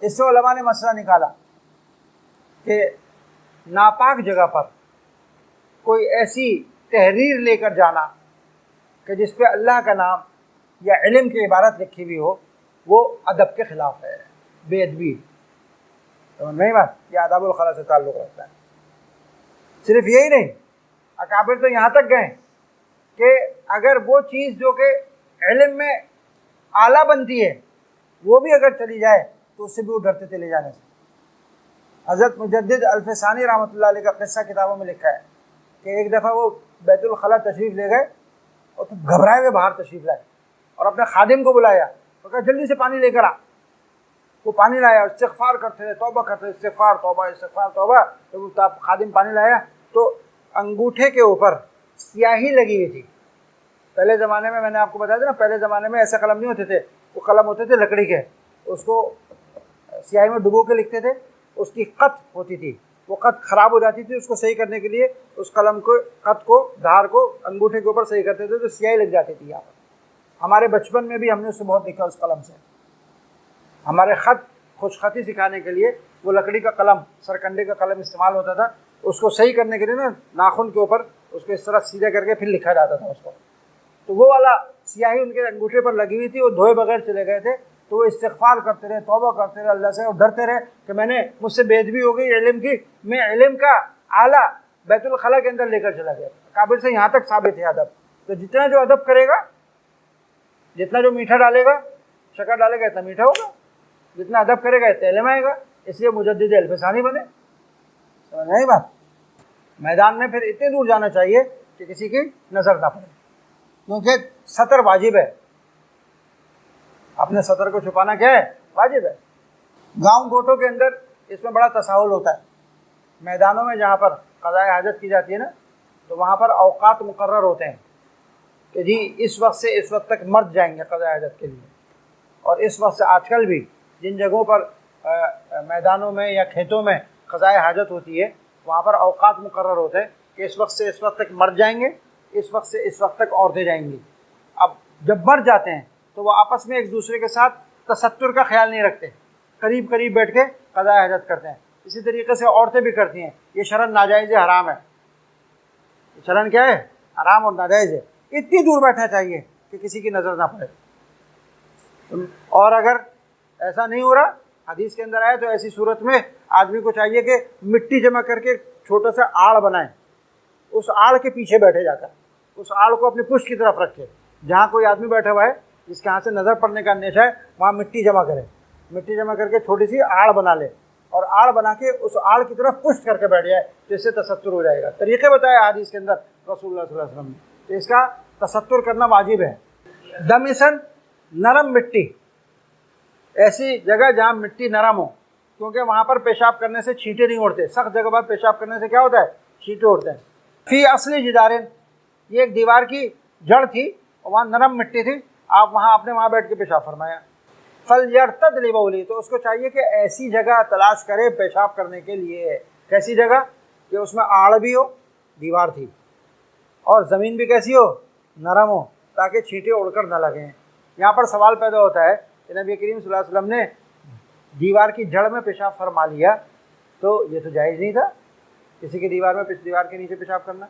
اس سے علماء نے مسئلہ نکالا کہ ناپاک جگہ پر کوئی ایسی تحریر لے کر جانا کہ جس پہ اللہ کا نام یا علم کی عبارت لکھی ہوئی ہو، وہ ادب کے خلاف ہے، بے ادبی۔ سمجھ میں بات؟ یہ آداب الخلا سے تعلق رکھتا ہے۔ صرف یہی نہیں، اکابر تو یہاں تک گئے کہ اگر وہ چیز جو کہ علم میں اعلیٰ بنتی ہے وہ بھی اگر چلی جائے تو اس سے بھی وہ ڈرتے تھے لے جانے سے۔ حضرت مجدد الفسانی رحمۃ اللہ علیہ کا قصہ کتابوں میں لکھا ہے کہ ایک دفعہ وہ بیت الخلاء تشریف لے گئے اور تو گھبرائے ہوئے باہر تشریف لائے اور اپنے خادم کو بلایا اور کہا جلدی سے پانی لے کر آ۔ وہ پانی لایا، استغفار کرتے رہے، توبہ کرتے رہے، استغفار توبہ استغفار توبہ۔ جب خادم پانی لایا تو انگوٹھے کے اوپر سیاہی لگی ہوئی تھی۔ پہلے زمانے میں نے آپ کو بتایا تھا نا، پہلے زمانے میں ایسے قلم نہیں ہوتے تھے، وہ قلم ہوتے تھے لکڑی کے، اس کو سیاہی میں ڈبو کے لکھتے تھے، اس کی قط ہوتی تھی، وہ قط خراب ہو جاتی تھی، اس کو صحیح کرنے کے لیے اس قلم کو، قط کو، دھار کو انگوٹھے کے اوپر صحیح کرتے تھے تو سیاہی لگ جاتی تھی۔ یہاں پر ہمارے بچپن میں بھی ہم نے اس سے بہت لکھا، اس قلم سے ہمارے خط خوش خطی سکھانے کے لیے وہ لکڑی کا قلم، سرکنڈے کا قلم استعمال ہوتا تھا، اس کو صحیح کرنے کے لیے نا ناخن کے اوپر اس کو اس طرح سیدھا کر کے پھر لکھا جاتا تھا اس کو۔ تو وہ والا سیاہی ان کے انگوٹھے پر لگی ہوئی تھی، وہ دھوئے بغیر چلے گئے تھے، تو وہ استغفار کرتے رہے، توبہ کرتے رہے اللہ سے، اور ڈرتے رہے کہ میں نے مجھ سے بے ادبی ہو گئی علم کی، میں علم کا اعلیٰ بیت الخلاء کے اندر لے کر چلا گیا۔ کابل سے یہاں تک ثابت ہے ادب۔ تو جتنا جو ادب کرے گا، جتنا جو میٹھا ڈالے گا، شکر ڈالے گا، اتنا میٹھا ہوگا، جتنا ادب کرے گا اتنا علم آئے گا۔ اس لیے مجدد الف ثانی بنے۔ سمجھ نہیں بات؟ میدان میں پھر اتنے دور جانا چاہیے کہ کسی کی نظر نہ پڑے، کیونکہ ستر واجب ہے، اپنے سطر کو چھپانا کیا ہے؟ واجب ہے۔ گاؤں گوٹوں کے اندر اس میں بڑا تساہل ہوتا ہے۔ میدانوں میں جہاں پر قضاء حاجت کی جاتی ہے نا، تو وہاں پر اوقات مقرر ہوتے ہیں کہ جی اس وقت سے اس وقت تک مرد جائیں گے قضاء حاجت کے لیے، اور اس وقت سے آج کل بھی جن جگہوں پر میدانوں میں یا کھیتوں میں قضاء حاجت ہوتی ہے وہاں پر اوقات مقرر ہوتے ہیں کہ اس وقت سے اس وقت تک مرد جائیں گے، اس وقت سے اس وقت تک عورتیں جائیں گی۔ اب جب مرد جاتے ہیں تو وہ آپس میں ایک دوسرے کے ساتھ تستر کا خیال نہیں رکھتے، قریب قریب بیٹھ کے قضاء حاجت کرتے ہیں۔ اسی طریقے سے عورتیں بھی کرتی ہیں۔ یہ شرعاً ناجائز ہے، حرام ہے۔ شرعاً کیا ہے؟ حرام اور ناجائز ہے۔ اتنی دور بیٹھنا چاہیے کہ کسی کی نظر نہ پڑے۔ اور اگر ایسا نہیں ہو رہا، حدیث کے اندر آئے تو ایسی صورت میں آدمی کو چاہیے کہ مٹی جمع کر کے چھوٹا سا آڑ بنائیں، اس آڑ کے پیچھے بیٹھے جا کر، اس آڑ کو اپنی پشت کی طرف رکھے، جہاں کوئی آدمی بیٹھا ہوا ہے جس کے ہاں سے نظر پڑنے کا اندیشہ ہے وہاں مٹی جمع کرے، مٹی جمع کر کے چھوٹی سی آڑ بنا لے، اور آڑ بنا کے اس آڑ کی طرف پشت کر کے بیٹھ جائے، تو اس سے تستر ہو جائے گا۔ طریقے بتائے حدیث کے اندر رسول اللہ صلی اللہ علیہ وسلم نے، تو اس کا تستر کرنا واجب ہے۔ دمثل نرم مٹی، ایسی جگہ جہاں مٹی نرم ہو، کیونکہ وہاں پر پیشاب کرنے سے چھینٹے نہیں اڑتے۔ سخت جگہ پر پیشاب کرنے سے کیا ہوتا ہے؟ چھینٹے اڑتے ہیں۔ فی اصلی جدارن، یہ ایک دیوار کی جڑ تھی اور وہاں نرم مٹی تھی، آپ وہاں بیٹھ کے پیشاب فرمایا۔ فلیرتد لبولی، تو اس کو چاہیے کہ ایسی جگہ تلاش کرے پیشاب کرنے کے لیے۔ کیسی جگہ؟ کہ اس میں آڑ بھی ہو، دیوار تھی، اور زمین بھی کیسی ہو؟ نرم ہو، تاکہ چھینٹے اڑ کر نہ لگیں۔ یہاں پر سوال پیدا ہوتا ہے کہ نبی کریم صلی اللہ علیہ وسلم نے دیوار کی جڑ میں پیشاب فرما لیا تو یہ تو جائز نہیں تھا کسی کی دیوار میں دیوار کے نیچے پیشاب کرنا۔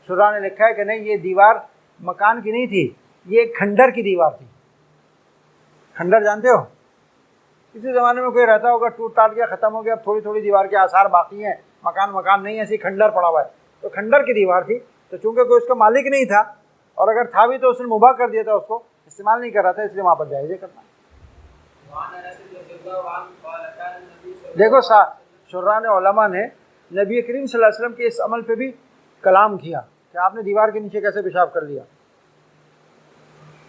شراح نے لکھا ہے کہ نہیں، یہ دیوار مکان کی نہیں تھی، یہ ایک کھنڈر کی دیوار تھی۔ کھنڈر جانتے ہو؟ کسی زمانے میں کوئی رہتا ہوگا، ٹوٹ ٹاٹ گیا، ختم ہو گیا، اب تھوڑی تھوڑی دیوار کے آثار باقی ہیں، مکان نہیں، ایسی کھنڈر پڑا ہوا ہے۔ تو کھنڈر کی دیوار تھی، تو چونکہ کوئی اس کا مالک نہیں تھا، اور اگر تھا بھی تو اس نے مباح کر دیا تھا، اس کو استعمال نہیں کر رہا تھا، اس لیے وہاں پر جائز ہے کرنا۔ دیکھو شراح علماء نے نبی کریم صلی اللہ علیہ وسلم کے اس عمل پہ بھی کلام کیا کہ آپ نے دیوار کے نیچے کیسے پیشاب کر لیا،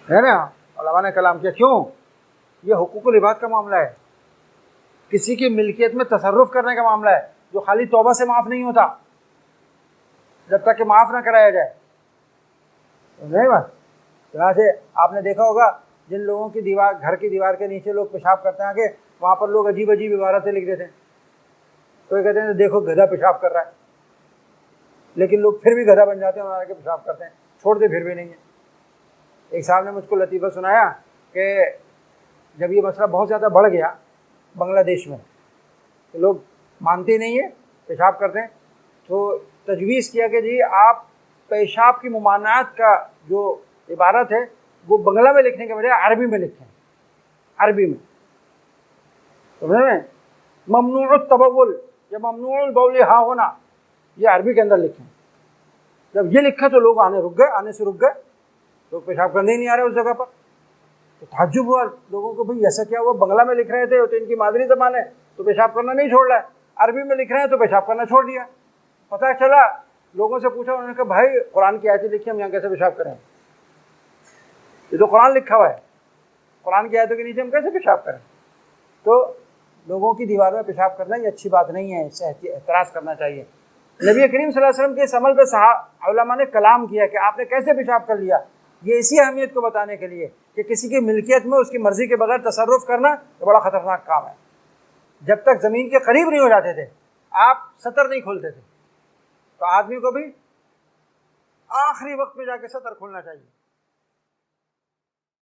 ہے نا؟ علماء نے کلام کیا۔ کیوں؟ یہ حقوق العباد کا معاملہ ہے، کسی کی ملکیت میں تصرف کرنے کا معاملہ ہے، جو خالی توبہ سے معاف نہیں ہوتا جب تک کہ معاف نہ کرایا جائے۔ نہیں بات؟ چنانچہ آپ نے دیکھا ہوگا جن لوگوں کی دیوار، گھر کی دیوار کے نیچے لوگ پیشاب کرتے ہیں کہ وہاں پر لوگ عجیب عجیب عبارتیں لکھ دیتے ہیں۔ کوئی کہتے ہیں دیکھو گدھا پیشاب کر رہا ہے، لیکن لوگ پھر بھی گدھا بن جاتے ہیں اور آ کے پیشاب کرتے ہیں، چھوڑتے پھر بھی نہیں ہیں۔ ایک صاحب نے مجھ کو لطیفہ سنایا کہ جب یہ مسئلہ بہت زیادہ بڑھ گیا بنگلہ دیش میں، تو لوگ مانتے نہیں ہیں، پیشاب کرتے ہیں، تو تجویز کیا کہ جی آپ پیشاب کی ممانعت کا جو عبارت ہے وہ بنگلہ میں لکھنے کے بجائے عربی میں لکھیں، عربی میں، سمجھ میں؟ ممنوع التبول یا ممنوع البول ہاں ہونا، یہ عربی کے اندر لکھیں۔ جب یہ لکھا تو لوگ آنے سے رک گئے، لوگ پیشاب کرنے ہی نہیں آ رہے اس جگہ پر۔ تو تعجب ہوا لوگوں کو، بھئی ایسا کیا ہوا؟ بنگلہ میں لکھ رہے تھے تو ان کی مادری زبان ہے تو پیشاب کرنا نہیں چھوڑ رہا ہے، عربی میں لکھ رہے ہیں تو پیشاب کرنا چھوڑ دیا۔ پتہ چلا، لوگوں سے پوچھا، انہوں نے کہا بھائی قرآن کی آیتیں لکھی، ہم یہاں کیسے پیشاب کریں؟ یہ تو قرآن لکھا ہوا ہے، قرآن کی آیتوں کے نیچے ہم کیسے پیشاب کریں؟ تو لوگوں کی دیوار میں پیشاب کرنا یہ اچھی بات نہیں ہے، اس سے احتراز کرنا چاہیے۔ نبی کریم صلی اللہ علیہ وسلم کے اس عمل پہ علماء نے کلام کیا کہ آپ نے کیسے پیشاب کر لیا۔ یہ اسی اہمیت کو بتانے کے لیے کہ کسی کی ملکیت میں اس کی مرضی کے بغیر تصرف کرنا یہ بڑا خطرناک کام ہے۔ جب تک زمین کے قریب نہیں ہو جاتے تھے آپ سطر نہیں کھولتے تھے، تو آدمی کو بھی آخری وقت میں جا کے سطر کھولنا چاہیے۔